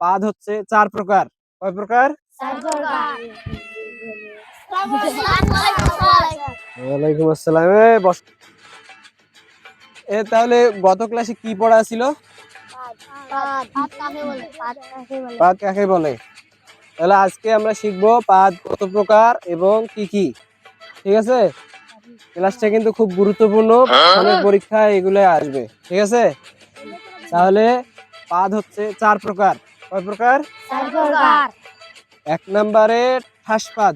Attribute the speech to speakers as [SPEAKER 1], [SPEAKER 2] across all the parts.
[SPEAKER 1] পাদ হচ্ছে 4 প্রকার। কয় প্রকার? ওয়ালাইকুম আসসালাম। বস। তাহলে গত ক্লাসে কি পড়া ছিল? পাদ কাকে বলে। তাহলে আজকে আমরা শিখবো পাদ কত প্রকার এবং কি কি। ঠিক আছে, ক্লাসটা কিন্তু খুব গুরুত্বপূর্ণ, সামনের পরীক্ষায় এগুলো আসবে। ঠিক আছে, তাহলে পাদ হচ্ছে 4 প্রকার। কয় প্রকার? 1 নম্বরে ঠাসপাদ,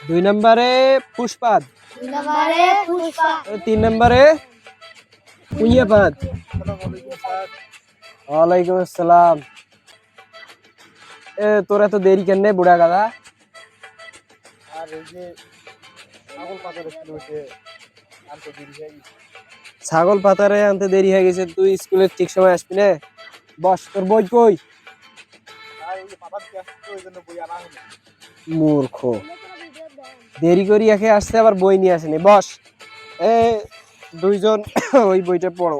[SPEAKER 1] 2 নম্বরে ফুসপাদ, 3 নম্বরে কুইয়াপাদ। ওয়ালাইকুম আসসালাম। তোর এত দেরি কেন বুড়া গাদা? ছাগল পাতারে আনতে দেরি হয়ে গেছে, তুই স্কুলে ঠিক সময় আসবি না। বস, তোর বই কই? মূর্খ, দেরি করি একে আসছে আবার বই নিয়ে আসেনি। বস, দুইজন ওই বইটা পড়ো।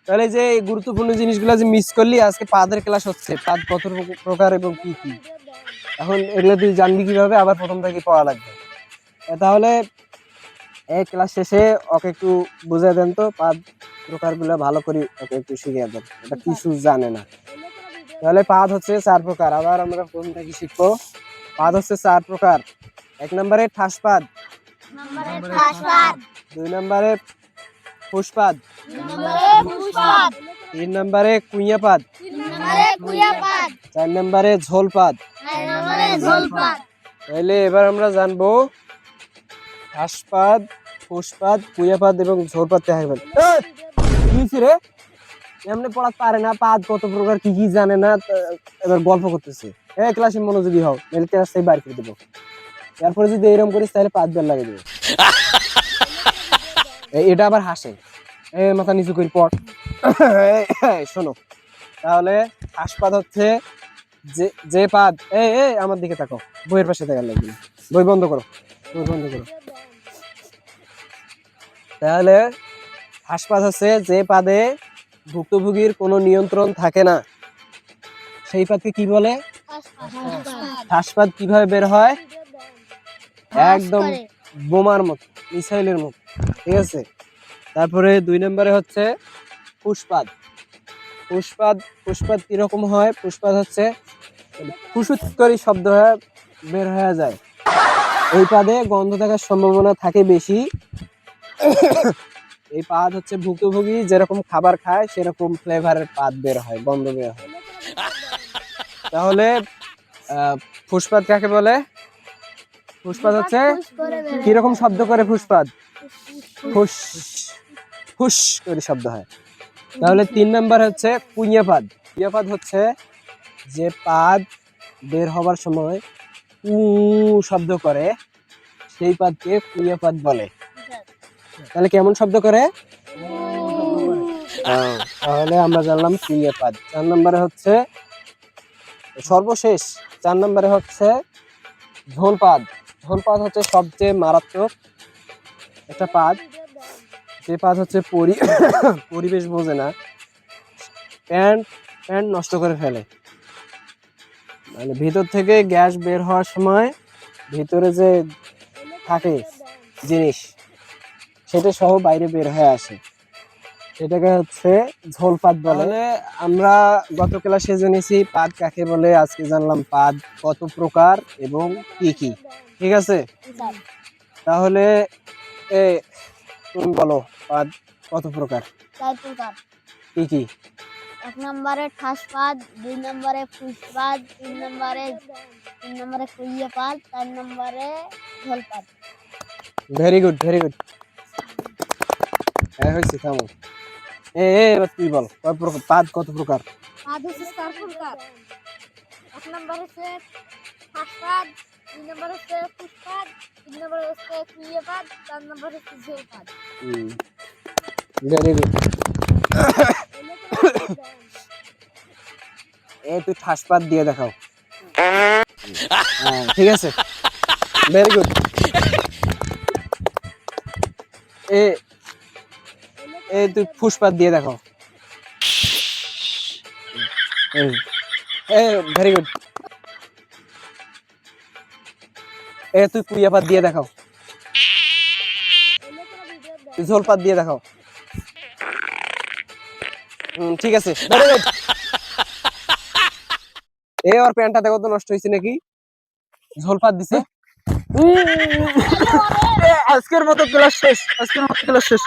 [SPEAKER 1] তাহলে যে গুরুত্বপূর্ণ জিনিসগুলো যে মিস করলি, আজকে পাদের ক্লাস হচ্ছে, পাদ কত প্রকার এবং কি কি। এখন এগুলো তুই জানবি কিভাবে, আবার প্রথম থেকে পড়া লাগবে। তাহলে এই ক্লাস শেষে ওকে একটু বুঝিয়ে দেন তো, পাদ প্রকারগুলো ভালো করে ওকে একটু শিখিয়ে দেন, এটা কিছু জানে না। তাহলে পাদ হচ্ছে 4 প্রকার। আবার আমরা প্রথম থেকে শিখবো। পাদ হচ্ছে 4 প্রকার। 1 নম্বরে ঠাসপাদ, 2 নম্বরে ফুসপাদ, 3 নম্বরে কুইয়াপাদ, 4 নম্বরে ঝোলপাদ। তাহলে এবার আমরা জানবো ঠাসপাদ, ফুসপাদ, কুইয়াপাদ এবং ঝোলপাদ কাকে বলে। কি রে, এমনি পড়াতে পারে না, পাদ কত প্রকার কি কি জানে না, এবার গল্প করতেছে। ক্লাসে মনোযোগী হও, মেল ক্লাস থেকে বাইর করে দেবো। তারপরে যদি এরকম করিস তাহলে পাদ বের লাগিয়ে দেবো। এটা আবার হাসে। মাথা নিচু করে পড়। শোনো, তাহলে ঠাসপাদ হচ্ছে যে পাদ, আমার দিকে তাকাও, বইয়ের পাশে দেখার লাগবে। বই বন্ধ করো, বই বন্ধ করো। তাহলে ঠাসপাদ হচ্ছে যে পাদে ভুক্তভোগীর কোনো নিয়ন্ত্রণ থাকে না, সেই পাদকে কি বলে? ঠাসপাদ। কিভাবে বের হয়? একদম বোমার মতো, মিসাইলের মতো। ঠিক আছে, তারপরে 2 নম্বরে হচ্ছে পুষ্পাদ। পুষ্পাদ কিরকম হয়? পুষ্পাদ হচ্ছে ফুসুৎকারী শব্দ হয়ে বের হয়ে যায়। এই পাদে গন্ধ থাকার সম্ভাবনা থাকে বেশি। এই পাদ হচ্ছে ভুক্তভোগী যেরকম খাবার খায় সেরকম ফ্লেভারের পাদ বের হয়, গন্ধ বের হয়। তাহলে ফুসপাদ কাকে বলে? ফুসপাদ হচ্ছে কিরকম শব্দ করে? ফুসপাদ ফুস ফুস করে শব্দ হয়। তাহলে 3 নম্বর হচ্ছে কুইয়াপাদ। কুইয়াপাদ হচ্ছে যে পাদ বের হবার সময় শব্দ করে, সেই পাদকে কুইয়াপাদ বলে। তাহলে কেমন শব্দ করে? তাহলে আমরা জানলাম কুইয়াপাদ। 4 নম্বরে হচ্ছে সর্বশেষ, 4 নম্বরে হচ্ছে ঝোলপাদ। ঝোলপাদ হচ্ছে সবচেয়ে মারাত্মক একটা পাদ। যে পাদ হচ্ছে পরিবেশ বোঝে না, প্যান্ট নষ্ট করে ফেলে। মানে ভিতর থেকে গ্যাস বের হওয়ার সময় ভিতরে যে থাকে জিনিস, সেটা সহ বাইরে বের হয়ে আসে, সেটাকে হচ্ছে ঝোলপাদ বলে। আমরা গত ক্লাসে জেনেছি পাদ কাকে বলে, আজকে জানলাম পাদ কত প্রকার এবং কি কি। ঠিক আছে, তাহলে তুমি বলো পাদ কত প্রকার?
[SPEAKER 2] 4 প্রকার।
[SPEAKER 1] কি কি?
[SPEAKER 2] 1 নম্বরে ঠাসপাদ, 2 নম্বরে ফুসপাদ, 3 নম্বরে কুইয়াপাদ, 4 নম্বরে ঝোলপাদ।
[SPEAKER 1] Very good, very good. হয়েছে, থামো। এবার তুই বল পাদ কত প্রকার?
[SPEAKER 2] পাদ হচ্ছে 4 প্রকার। 1 নম্বর হচ্ছে ঠাসপাদ, 2 নম্বর হচ্ছে ফুসপাদ, 3 নম্বর হচ্ছে কুইয়াপাদ, 4 নম্বর হচ্ছে ঝোলপাদ।
[SPEAKER 1] Very good. তুই ঠাসপাদ দিয়ে দেখাও। ঠিক আছে, ভেরি গুড। তুই ফুসপাদ দিয়ে দেখাও। Very good. তুই কুইয়া পাত দিয়ে দেখাও, তুই ঝোল পাত দিয়ে দেখাও। ঠিক আছে, ভেরি গুড। ওর প্যান্টটা দেখো তো নষ্ট হয়েছে নাকি, ঝোল পাত দিছে। আজকের মতো ক্লাস শেষ, আজকের মতো ক্লাস শেষ।